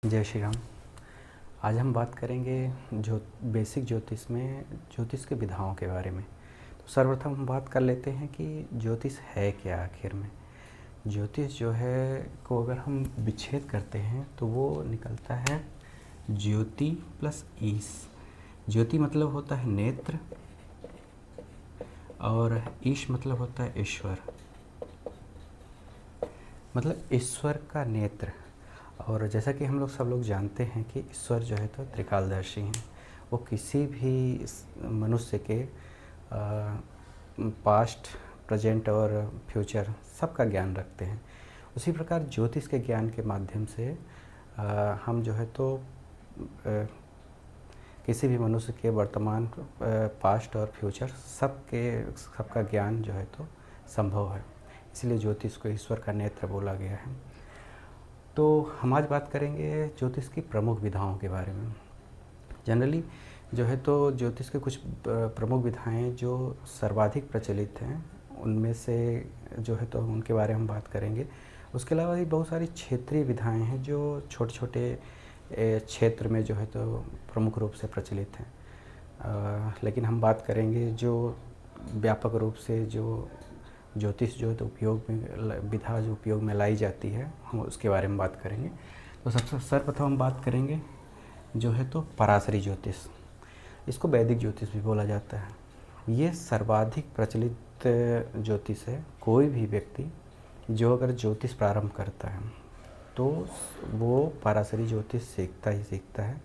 जय श्री राम। आज हम बात करेंगे जो बेसिक ज्योतिष में ज्योतिष के विधाओं के बारे में। तो सर्वप्रथम हम बात कर लेते हैं कि ज्योतिष है क्या आखिर में। ज्योतिष जो है को अगर हम विच्छेद करते हैं तो वो निकलता है ज्योति प्लस ईश। ज्योति मतलब होता है नेत्र और ईश मतलब होता है ईश्वर, मतलब ईश्वर का नेत्र। और जैसा कि हम लोग सब लोग जानते हैं कि ईश्वर जो है तो त्रिकालदर्शी हैं। वो किसी भी मनुष्य के पास्ट, प्रेजेंट और फ्यूचर सबका ज्ञान रखते हैं। उसी प्रकार ज्योतिष के ज्ञान के माध्यम से हम जो है तो किसी भी मनुष्य के वर्तमान, पास्ट और फ्यूचर सबका ज्ञान जो है तो संभव है। इसलिए ज्योतिष को ईश्वर का नेत्र बोला गया है। तो हम आज बात करेंगे ज्योतिष की प्रमुख विधाओं के बारे में। जनरली जो है तो ज्योतिष के कुछ प्रमुख विधाएं जो सर्वाधिक प्रचलित हैं, उनमें से जो है तो उनके बारे में हम बात करेंगे। उसके अलावा भी बहुत सारी क्षेत्रीय विधाएं हैं जो छोटे छोटे क्षेत्र में जो है तो प्रमुख रूप से प्रचलित हैं। लेकिन हम बात करेंगे जो व्यापक रूप से जो ज्योतिष जो है तो उपयोग में विधा जो उपयोग में लाई जाती है, हम उसके बारे में बात करेंगे। तो सबसे सर्वप्रथम हम बात करेंगे जो है तो पराशरी ज्योतिष। इसको वैदिक ज्योतिष भी बोला जाता है। ये सर्वाधिक प्रचलित ज्योतिष है। कोई भी व्यक्ति जो अगर ज्योतिष प्रारंभ करता है तो वो पराशरी ज्योतिष सीखता ही सीखता है।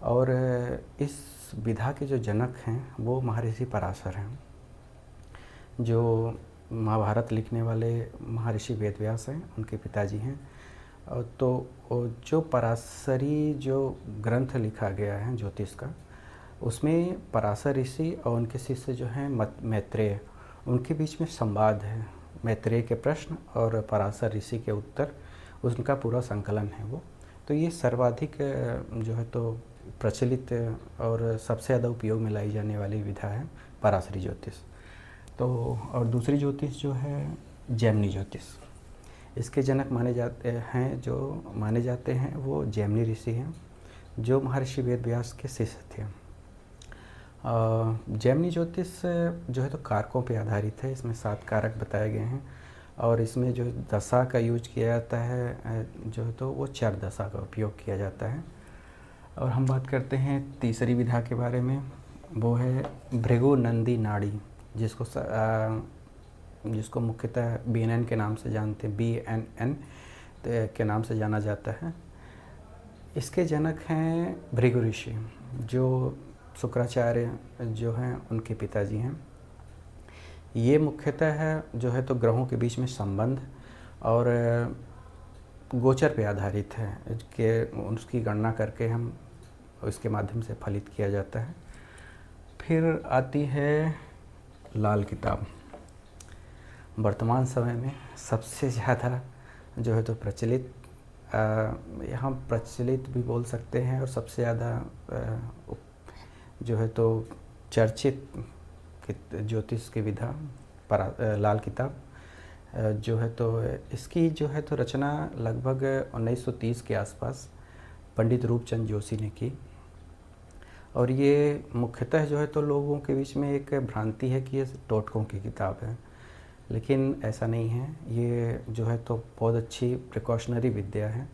और इस विधा के जो जनक हैं वो महर्षि पराशर हैं, जो महाभारत लिखने वाले महर्षि वेदव्यास हैं, उनके पिताजी हैं। तो जो पराशरी जो ग्रंथ लिखा गया है ज्योतिष का, उसमें पराशर ऋषि और उनके शिष्य जो हैं मैत्रेय, उनके बीच में संवाद है। मैत्रेय के प्रश्न और पराशर ऋषि के उत्तर, उनका पूरा संकलन है वो। तो ये सर्वाधिक जो है तो प्रचलित और सबसे ज़्यादा उपयोग में लाई जाने वाली विधा है पराशरी ज्योतिष। तो और दूसरी ज्योतिष जो है जैमिनी ज्योतिष। इसके जनक माने जाते हैं वो जैमिनी ऋषि हैं, जो महर्षि वेदव्यास के शिष्य थे। जैमिनी ज्योतिष जो है तो कारकों पे आधारित है। इसमें 7 कारक बताए गए हैं और इसमें जो दशा का यूज किया जाता है जो है तो वो 4 दशा का उपयोग किया जाता है। और हम बात करते हैं तीसरी विधा के बारे में, वो है भृगु नंदी नाड़ी, जिसको मुख्यतः BNN के नाम से जानते हैं, BNN के नाम से जाना जाता है। इसके जनक हैं भृगु ऋषि, जो शुक्राचार्य जो हैं उनके पिताजी हैं। ये मुख्यतः है जो है तो ग्रहों के बीच में संबंध और गोचर पे आधारित है कि उसकी गणना करके हम इसके माध्यम से फलित किया जाता है। फिर आती है लाल किताब। वर्तमान समय में सबसे ज़्यादा जो है तो प्रचलित, यहाँ प्रचलित भी बोल सकते हैं, और सबसे ज़्यादा जो है तो चर्चित ज्योतिष की विधा लाल किताब जो है तो इसकी जो है तो रचना लगभग 1930 के आसपास पंडित रूपचंद जोशी ने की। और ये मुख्यतः जो है तो लोगों के बीच में एक भ्रांति है कि ये टोटकों की किताब है, लेकिन ऐसा नहीं है। ये जो है तो बहुत अच्छी प्रिकॉशनरी विद्या है,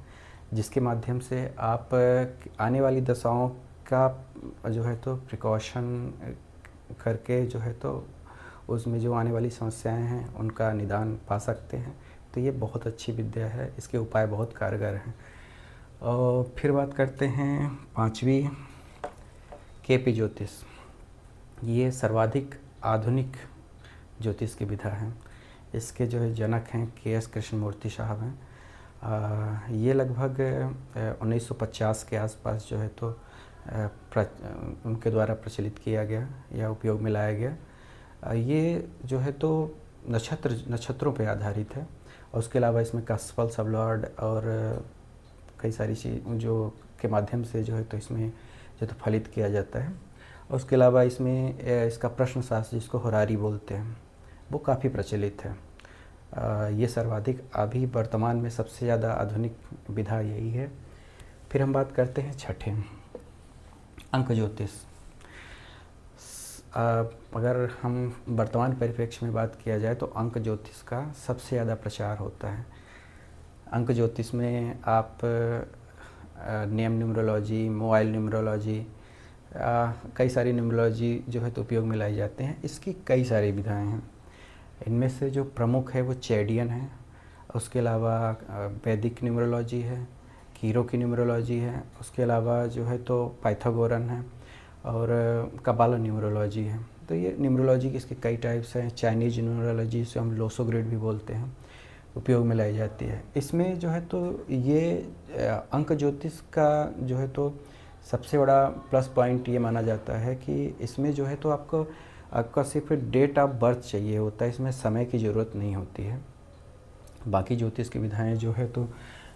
जिसके माध्यम से आप आने वाली दशाओं का जो है तो प्रिकॉशन करके जो है तो उसमें जो आने वाली समस्याएं हैं उनका निदान पा सकते हैं। तो ये बहुत अच्छी विद्या है, इसके उपाय बहुत कारगर हैं। और फिर बात करते हैं 5वीं KP ज्योतिष। ये सर्वाधिक आधुनिक ज्योतिष की विधा है। इसके जो है जनक हैं KS कृष्णमूर्ति साहब हैं। ये लगभग 1950 के आसपास जो है तो उनके द्वारा प्रचलित किया गया या उपयोग में लाया गया। ये जो है तो नक्षत्रों पे आधारित है। और उसके अलावा इसमें कस्पल, सबलॉर्ड और कई सारी चीज़ जो के माध्यम से जो है तो इसमें जो तो फलित किया जाता है। और उसके अलावा इसमें इसका प्रश्न शास्त्र, जिसको होरारी बोलते हैं, वो काफ़ी प्रचलित है। ये सर्वाधिक अभी वर्तमान में सबसे ज़्यादा आधुनिक विधा यही है। फिर हम बात करते हैं छठे, अंक ज्योतिष। अगर हम वर्तमान परिप्रेक्ष्य में बात किया जाए तो अंक ज्योतिष का सबसे ज़्यादा प्रचार होता है। अंक ज्योतिष में आप नेम न्यूमरोलॉजी, मोबाइल न्यूमरोलॉजी, कई सारी न्यूमरोलॉजी जो है तो उपयोग में लाई जाते हैं। इसकी कई सारी विधाएं हैं। इनमें से जो प्रमुख है वो चैडियन है, उसके अलावा वैदिक न्यूमरोलॉजी है, कीरो की न्यूमरोलॉजी है, उसके अलावा जो है तो पाइथागोरन है और कबाला न्यूमरोलॉजी है। तो ये न्यूमरोलॉजी के इसके कई टाइप्स हैं। चाइनीज न्यूमरोलॉजी से हम लोसो ग्रिड भी बोलते हैं, उपयोग में लाई जाती है। इसमें जो है तो ये अंक ज्योतिष का जो है तो सबसे बड़ा प्लस पॉइंट ये माना जाता है कि इसमें जो है तो आपका सिर्फ डेट ऑफ बर्थ चाहिए होता है, इसमें समय की ज़रूरत नहीं होती है। बाकी ज्योतिष की विधाएं जो है तो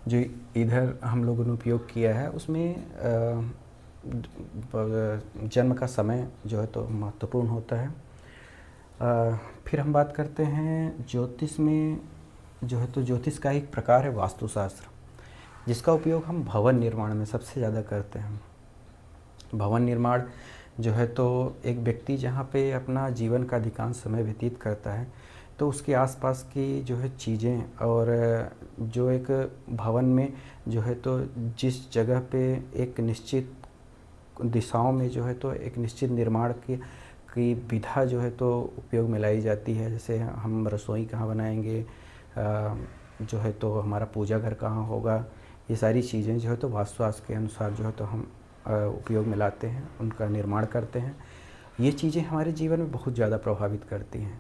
जो इधर हम लोगों ने उपयोग किया है उसमें जन्म का समय जो है तो महत्वपूर्ण होता है। फिर हम बात करते हैं ज्योतिष में जो है तो ज्योतिष का एक प्रकार है वास्तुशास्त्र, जिसका उपयोग हम भवन निर्माण में सबसे ज़्यादा करते हैं। भवन निर्माण जो है तो एक व्यक्ति जहाँ पे अपना जीवन का अधिकांश समय व्यतीत करता है तो उसके आसपास की जो है चीज़ें और जो एक भवन में जो है तो जिस जगह पे एक निश्चित दिशाओं में जो है तो एक निश्चित निर्माण की विधा जो है तो उपयोग में लाई जाती है। जैसे हम रसोई कहाँ बनाएंगे, जो है तो हमारा पूजा घर कहाँ होगा, ये सारी चीज़ें जो है तो वास्तुशास्त्र के अनुसार जो है तो हम उपयोग में लाते हैं, उनका निर्माण करते हैं। ये चीज़ें हमारे जीवन में बहुत ज़्यादा प्रभावित करती हैं।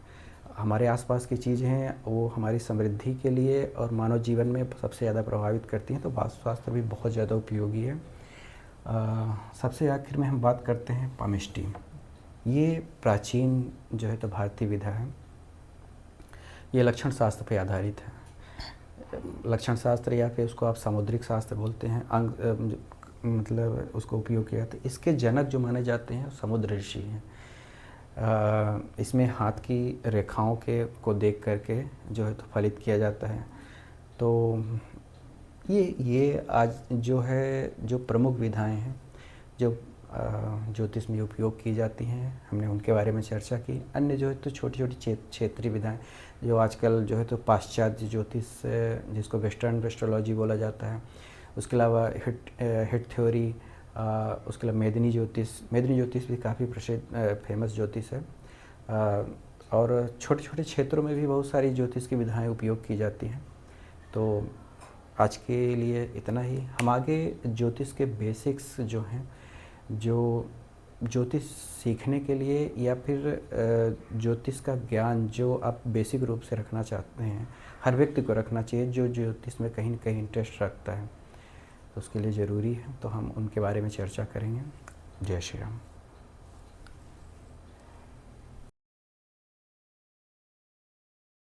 हमारे आसपास की चीज़ें हैं वो हमारी समृद्धि के लिए और मानव जीवन में सबसे ज़्यादा प्रभावित करती हैं, तो वास्तुशास्त्र भी बहुत ज़्यादा उपयोगी है। सबसे आखिर में हम बात करते हैं पामिस्ट्री। ये प्राचीन जो है तो भारतीय विधा है। ये लक्षण शास्त्र पे आधारित है। लक्षण शास्त्र या फिर उसको आप सामुद्रिक शास्त्र बोलते हैं, मतलब उसको उपयोग किया था। इसके जनक जो माने जाते हैं समुद्र ऋषि हैं। इसमें हाथ की रेखाओं को देख करके जो है तो फलित किया जाता है। तो ये आज जो है जो प्रमुख विधाएं हैं जो ज्योतिष में उपयोग की जाती हैं, हमने उनके बारे में चर्चा की। अन्य जो है तो छोटी छोटी क्षेत्रीय विधाएं जो आजकल जो है तो पाश्चात्य ज्योतिष जिसको वेस्टर्न एस्ट्रोलॉजी बोला जाता है, उसके अलावा हिट थ्योरी, उसके अलावा मेदिनी ज्योतिष भी काफ़ी प्रसिद्ध फेमस ज्योतिष है। और छोटे छोटे क्षेत्रों में भी बहुत सारी ज्योतिष की विधाएं उपयोग की जाती हैं। तो आज के लिए इतना ही। हम आगे ज्योतिष के बेसिक्स जो हैं, जो ज्योतिष सीखने के लिए या फिर ज्योतिष का ज्ञान जो आप बेसिक रूप से रखना चाहते हैं, हर व्यक्ति को रखना चाहिए जो ज्योतिष में कहीं न कहीं इंटरेस्ट रखता है, तो उसके लिए ज़रूरी है। तो हम उनके बारे में चर्चा करेंगे। जय श्री राम।